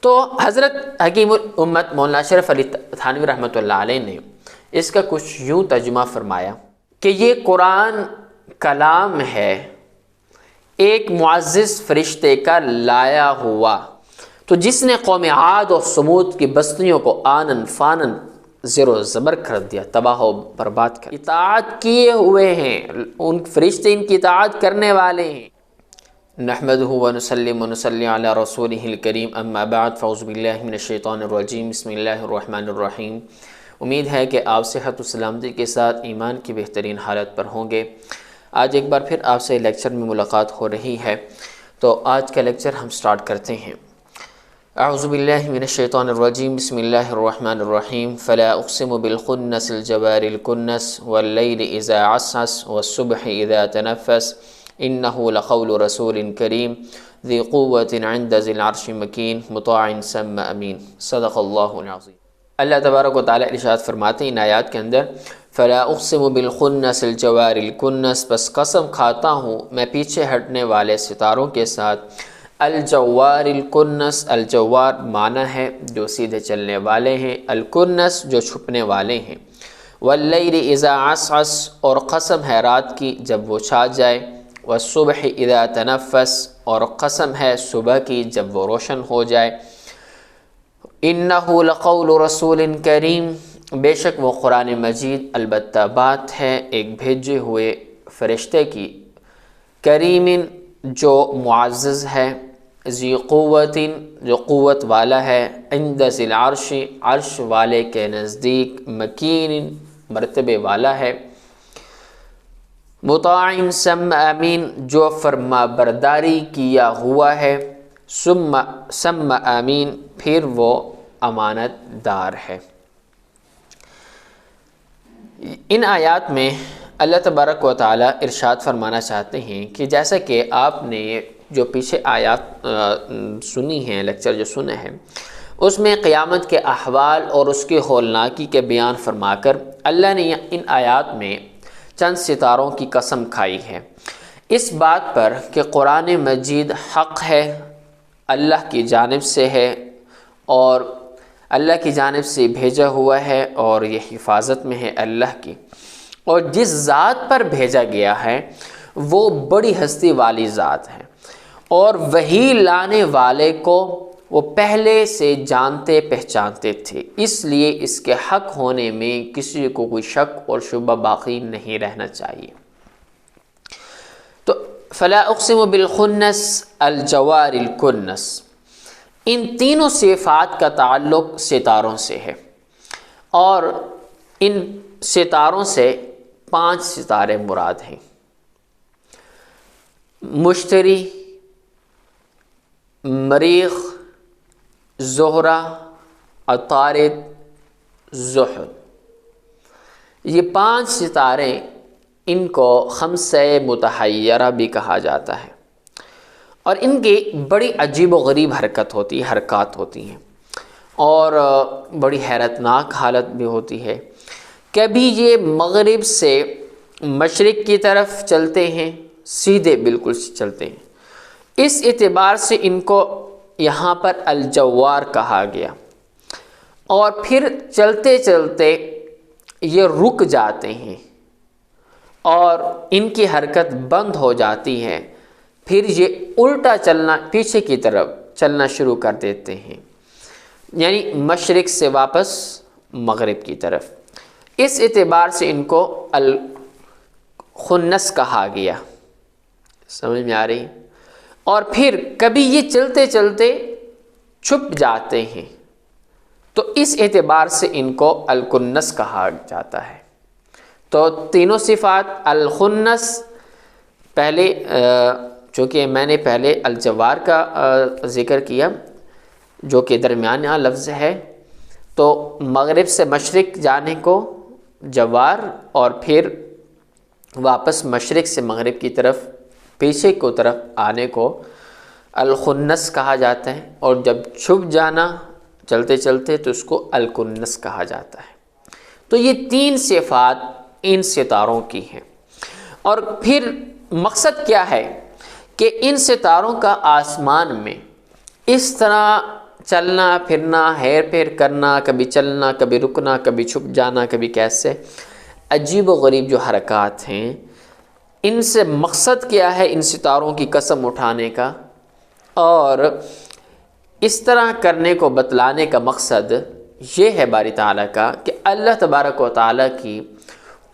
تو حضرت حکیم الامت مولانا اشرف علی تھانوی رحمۃ اللہ علیہ نے اس کا کچھ یوں ترجمہ فرمایا کہ یہ قرآن کلام ہے ایک معزز فرشتے کا لایا ہوا، تو جس نے قوم عاد اور سمود کی بستیوں کو آنن فانن زیر و زبر کر دیا، تباہ و برباد کر، اطاعت کیے ہوئے ہیں، ان فرشتے ان کی اطاعت کرنے والے ہیں۔ نحمدہ ونسلم ونصلی علی رسولہ الکریم، اما بعد، فاعوذ باللہ من الشیطان الرجیم، بسم اللہ الرحمن الرحیم۔ امید ہے کہ آپ صحت و سلامتی کے ساتھ ایمان کی بہترین حالت پر ہوں گے۔ آج ایک بار پھر آپ سے لیکچر میں ملاقات ہو رہی ہے، تو آج کا لیکچر ہم سٹارٹ کرتے ہیں۔ اعوذ باللہ من الشیطان الرجیم، بسم اللہ الرحمن الرحیم۔ فلا اقسم بالخنس الجوار الکنس واللیل اذا عسعس والصبح اذا تنفس انه لقول رسول کریم ذی قوت عند ذی العرش مکین مطاع ثم امین، صدق اللہ العظیم۔ اللہ تبارک و تعالیٰ ارشاد فرماتے ہیں ان آیات کے اندر، فلا اقسم بالخنس الجوار الکنس، بس قسم کھاتا ہوں میں پیچھے ہٹنے والے ستاروں کے ساتھ، الجوار الکنس، الجوار معنی ہے جو سیدھے چلنے والے ہیں، الکنس جو چھپنے والے ہیں، واللیل اذا عسعس، اور قسم ہے رات کی جب وہ چھا جائے، والصبح اذا تنفس، اور قسم ہے صبح کی جب وہ روشن ہو جائے، انہ لقول رسول کریم، بے شک وہ قرآن مجید البتہ بات ہے ایک بھیجے ہوئے فرشتے کی، کریم جو معزز ہے، ذی قوت جو قوت والا ہے، عند ذی العرش عرش والے کے نزدیک، مکین مرتبے والا ہے، مطاع ثم امین جو فرما برداری کیا ہوا ہے، ثم امین پھر وہ امانت دار ہے۔ ان آیات میں اللہ تبارک و تعالیٰ ارشاد فرمانا چاہتے ہیں کہ جیسا کہ آپ نے جو پیچھے آیات سنی ہیں، لیکچر جو سنے ہیں، اس میں قیامت کے احوال اور اس کی ہولناکی کے بیان فرما کر اللہ نے ان آیات میں چند ستاروں کی قسم کھائی ہے، اس بات پر کہ قرآن مجید حق ہے، اللہ کی جانب سے ہے اور اللہ کی جانب سے بھیجا ہوا ہے، اور یہ حفاظت میں ہے اللہ کی، اور جس ذات پر بھیجا گیا ہے وہ بڑی ہستی والی ذات ہے، اور وہی لانے والے کو وہ پہلے سے جانتے پہچانتے تھے، اس لیے اس کے حق ہونے میں کسی کو کوئی شک اور شبہ باقی نہیں رہنا چاہیے۔ تو فلا اقسم بالخنس الجوار الکنس، ان تینوں صفات کا تعلق ستاروں سے ہے، اور ان ستاروں سے 5 ستارے مراد ہیں: مشتری، مریخ، زہرہ، عطارد، زحل۔ یہ 5 ستارے، ان کو خمسہ متحیرہ بھی کہا جاتا ہے، اور ان کی بڑی عجیب و غریب حرکات ہوتی ہیں، اور بڑی حیرت ناک حالت بھی ہوتی ہے۔ کبھی یہ مغرب سے مشرق کی طرف چلتے ہیں، سیدھے بالکل چلتے ہیں، اس اعتبار سے ان کو یہاں پر الجوار کہا گیا، اور پھر چلتے چلتے یہ رک جاتے ہیں اور ان کی حرکت بند ہو جاتی ہے، پھر یہ الٹا چلنا، پیچھے کی طرف چلنا شروع کر دیتے ہیں، یعنی مشرق سے واپس مغرب کی طرف، اس اعتبار سے ان کو الخنس کہا گیا۔ سمجھ میں آ رہی؟ اور پھر کبھی یہ چلتے چلتے چھپ جاتے ہیں، تو اس اعتبار سے ان کو الکنس کہا جاتا ہے۔ تو تینوں صفات، الخنس، پہلے چونکہ میں نے پہلے الجوار کا ذکر کیا جو کہ درمیانہ لفظ ہے، تو مغرب سے مشرق جانے کو جوار، اور پھر واپس مشرق سے مغرب کی طرف پیچھے کو طرف آنے کو الخنس کہا جاتا ہے، اور جب چھپ جانا چلتے چلتے تو اس کو الکنس کہا جاتا ہے۔ تو یہ 3 صفات ان ستاروں کی ہیں، اور پھر مقصد کیا ہے کہ ان ستاروں کا آسمان میں اس طرح چلنا پھرنا، ہیر پھیر کرنا، کبھی چلنا، کبھی رکنا، کبھی چھپ جانا، کبھی کیسے، عجیب و غریب جو حرکات ہیں، ان سے مقصد کیا ہے ان ستاروں کی قسم اٹھانے کا؟ اور اس طرح کرنے کو بتلانے کا مقصد یہ ہے باری تعالیٰ کا کہ اللہ تبارک و تعالیٰ کی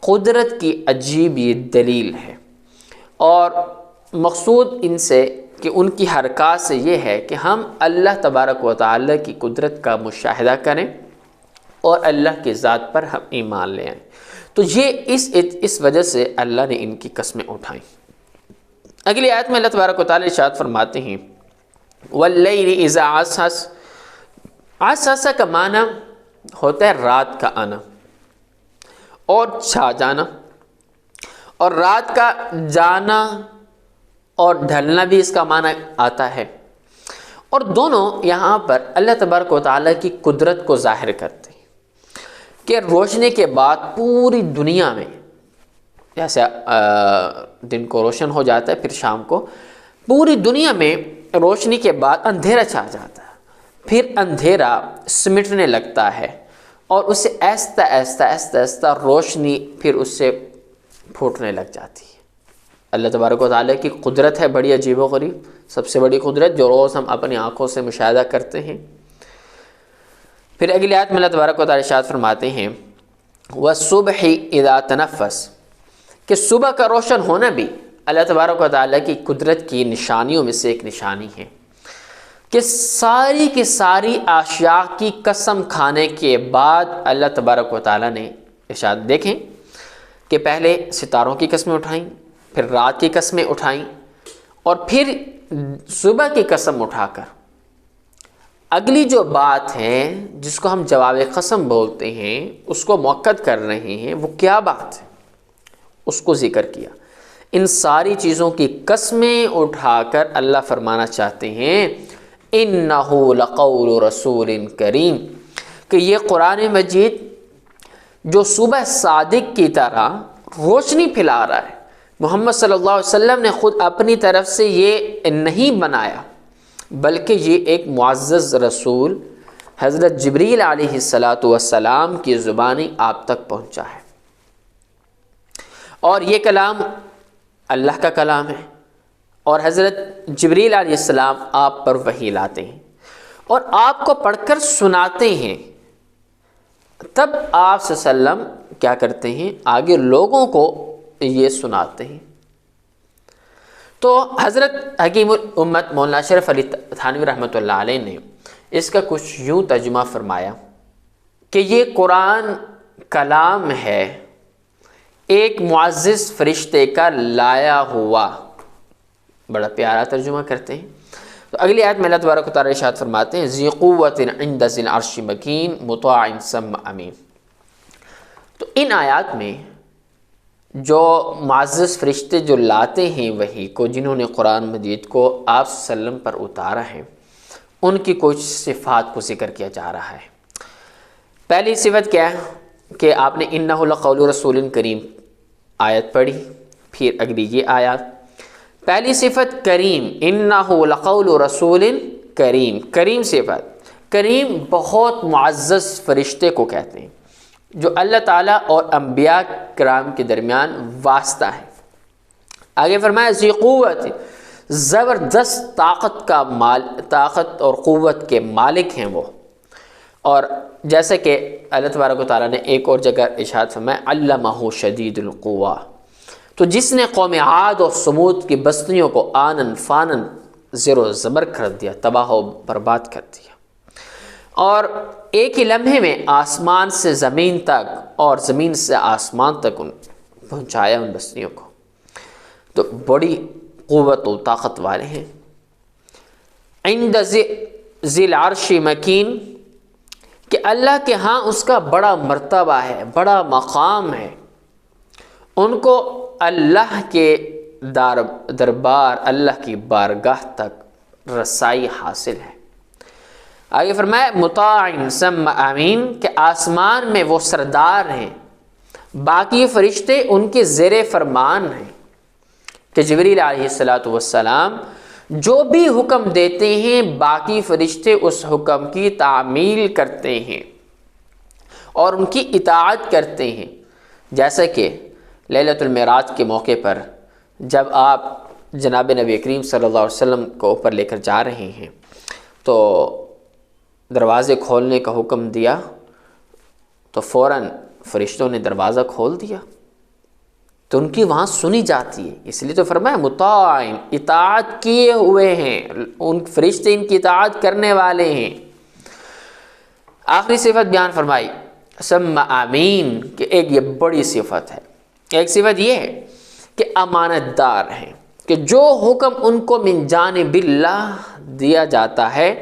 قدرت کی عجیب یہ دلیل ہے، اور مقصود ان سے کہ ان کی حرکات سے یہ ہے کہ ہم اللہ تبارک و تعالیٰ کی قدرت کا مشاہدہ کریں اور اللہ کی ذات پر ہم ایمان لے آئیں۔ تو یہ اس وجہ سے اللہ نے ان کی قسمیں اٹھائیں۔ اگلی آیت میں اللہ تبارک و تعالیٰ ارشاد فرماتے ہیں وَاللَّيْلِ إِذَا عَسْعَسَ۔ عَسْعَسَ کا معنی ہوتا ہے رات کا آنا اور چھا جانا، اور رات کا جانا اور ڈھلنا بھی اس کا معنی آتا ہے، اور دونوں یہاں پر اللہ تبارک و تعالیٰ کی قدرت کو ظاہر کرتے ہیں کہ روشنی کے بعد پوری دنیا میں، جیسے دن کو روشن ہو جاتا ہے پھر شام کو، پوری دنیا میں روشنی کے بعد اندھیرا چھا جاتا ہے، پھر اندھیرا سمٹنے لگتا ہے اور اسے آہستہ آہستہ آہستہ آہستہ روشنی پھر اس سے پھوٹنے لگ جاتی ہے۔ اللہ تبارک و تعالیٰ کی قدرت ہے بڑی عجیب و غریب، سب سے بڑی قدرت جو روز ہم اپنی آنکھوں سے مشاہدہ کرتے ہیں۔ پھر اگلی آیت میں اللہ تبارک و تعالیٰ ارشاد فرماتے ہیں وَالصُّبْحِ إِذَا تَنَفَّسَ، کہ صبح کا روشن ہونا بھی اللہ تبارک و تعالیٰ کی قدرت کی نشانیوں میں سے ایک نشانی ہے کہ ساری کی ساری اشیاء کی قسم کھانے کے بعد اللہ تبارک و تعالیٰ نے ارشاد، دیکھیں کہ پہلے ستاروں کی قسمیں اٹھائیں، پھر رات کی قسمیں اٹھائیں، اور پھر صبح کی قسم اٹھا کر اگلی جو بات ہے جس کو ہم جواب قسم بولتے ہیں اس کو مؤکد کر رہے ہیں، وہ کیا بات ہے اس کو ذکر کیا۔ ان ساری چیزوں کی قسمیں اٹھا کر اللہ فرمانا چاہتے ہیں اِنَّهُ لَقَوْلُ رَسُولٍ کریم، کہ یہ قرآن مجید جو صبح صادق کی طرح روشنی پھیلا رہا ہے، محمد صلی اللہ علیہ وسلم نے خود اپنی طرف سے یہ نہیں بنایا، بلکہ یہ ایک معزز رسول حضرت جبریل علیہ السلام کی زبانی آپ تک پہنچا ہے، اور یہ کلام اللہ کا کلام ہے، اور حضرت جبریل علیہ السلام آپ پر وحی لاتے ہیں اور آپ کو پڑھ کر سناتے ہیں، تب آپ صلی اللہ علیہ وسلم کیا کرتے ہیں، آگے لوگوں کو یہ سناتے ہیں۔ تو حضرت حکیم الامت مولانا اشرف علی تھانوی رحمۃ اللہ علیہ نے اس کا کچھ یوں ترجمہ فرمایا کہ یہ قرآن کلام ہے ایک معزز فرشتے کا لایا ہوا، بڑا پیارا ترجمہ کرتے ہیں۔ تو اگلی آیت میں اللہ تبارک و تعالیٰ ارشاد فرماتے ہیں ذی قوت عند ذی العرش مکین مطاع ثم امین۔ تو ان آیات میں جو معزز فرشتے جو لاتے ہیں وحی کو، جنہوں نے قرآن مجید کو آپ صلی اللہ علیہ وسلم پر اتارا ہے، ان کی کچھ صفات کو ذکر کیا جا رہا ہے۔ پہلی صفت کیا ہے کہ آپ نے انہ لقول رسول کریم آیت پڑھی، پھر اگلی یہ آیات، پہلی صفت کریم، انہ لقول رسول کریم، کریم صفت، کریم بہت معزز فرشتے کو کہتے ہیں جو اللہ تعالیٰ اور انبیاء کرام کے درمیان واسطہ ہے۔ آگے فرمایا ذی قوت، زبردست طاقت اور قوت کے مالک ہیں وہ، اور جیسے کہ اللہ تبارک و تعالیٰ نے ایک اور جگہ ارشاد فرمایا علمہ شدید القویٰ، تو جس نے قوم عاد اور سمود کی بستیوں کو آنن فانن زیر و زبر کر دیا، تباہ و برباد کر دیا، اور ایک ہی لمحے میں آسمان سے زمین تک اور زمین سے آسمان تک پہنچایا ان بستیوں کو، تو بڑی قوت و طاقت والے ہیں۔ عند ذی العرش مکین، کہ اللہ کے ہاں اس کا بڑا مرتبہ ہے، بڑا مقام ہے، ان کو اللہ کے دربار، اللہ کی بارگاہ تک رسائی حاصل ہے۔ آگے فرمایا مطاع ثم امین، کہ آسمان میں وہ سردار ہیں، باقی فرشتے ان کے زیر فرمان ہیں، کہ جبریل علیہ السلام جو بھی حکم دیتے ہیں باقی فرشتے اس حکم کی تعمیل کرتے ہیں اور ان کی اطاعت کرتے ہیں۔ جیسا کہ لیلۃ المعراج کے موقع پر جب آپ جناب نبی کریم صلی اللہ علیہ وسلم کو اوپر لے کر جا رہے ہیں تو دروازے کھولنے کا حکم دیا تو فوراً فرشتوں نے دروازہ کھول دیا، تو ان کی وہاں سنی جاتی ہے، اس لیے تو فرمایا مطاعن، اطاعت کیے ہوئے ہیں، ان فرشتے ان کی اطاعت کرنے والے ہیں۔ آخری صفت بیان فرمائی ثم آمین، کہ ایک یہ بڑی صفت ہے، ایک صفت یہ ہے کہ امانت دار ہیں، کہ جو حکم ان کو من جانب اللہ دیا جاتا ہے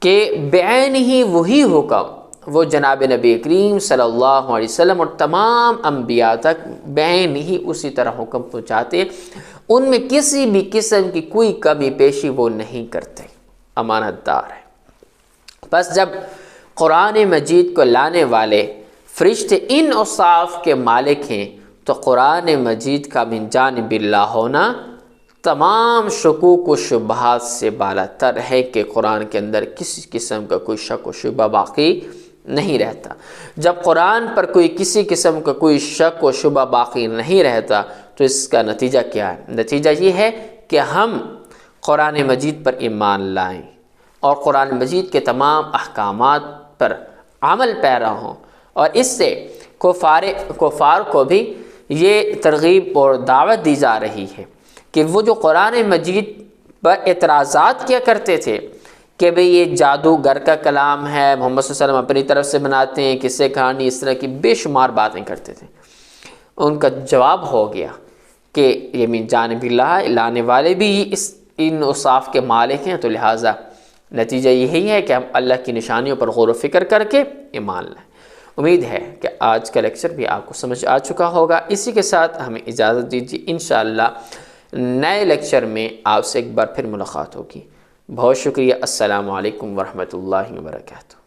کہ بعین ہی وہی حکم وہ جناب نبی کریم صلی اللہ علیہ وسلم اور تمام انبیاء تک بعین ہی اسی طرح حکم پہنچاتے، ان میں کسی بھی قسم کی کوئی کمی پیشی وہ نہیں کرتے، امانت دار ہے۔ بس جب قرآن مجید کو لانے والے فرشتے ان اوصاف کے مالک ہیں تو قرآن مجید کا من جانب اللہ ہونا تمام شکوک و شبہات سے بالا تر ہے کہ قرآن کے اندر کسی قسم کا کوئی شک و شبہ باقی نہیں رہتا۔ جب قرآن پر کوئی کسی قسم کا کوئی شک و شبہ باقی نہیں رہتا تو اس کا نتیجہ کیا ہے؟ نتیجہ یہ ہے کہ ہم قرآن مجید پر ایمان لائیں اور قرآن مجید کے تمام احکامات پر عمل پیرا ہوں، اور اس سے کفار کو بھی یہ ترغیب اور دعوت دی جا رہی ہے کہ وہ جو قرآن مجید پر اعتراضات کیا کرتے تھے کہ بھئی یہ جادوگر کا کلام ہے، محمد صلی اللہ علیہ وسلم اپنی طرف سے بناتے ہیں، قصے کہانی، اس طرح کی بے شمار باتیں کرتے تھے، ان کا جواب ہو گیا کہ یہ من جانب اللہ، لانے والے بھی ان اوصاف کے مالک ہیں، تو لہٰذا نتیجہ یہی ہے کہ ہم اللہ کی نشانیوں پر غور و فکر کر کے ایمان لائیں۔ امید ہے کہ آج کا لیکچر بھی آپ کو سمجھ آ چکا ہوگا۔ اسی کے ساتھ ہمیں اجازت دیجیے، انشاءاللہ نئے لیکچر میں آپ سے ایک بار پھر ملاقات ہوگی۔ بہت شکریہ۔ السلام علیکم ورحمۃ اللہ وبرکاتہ۔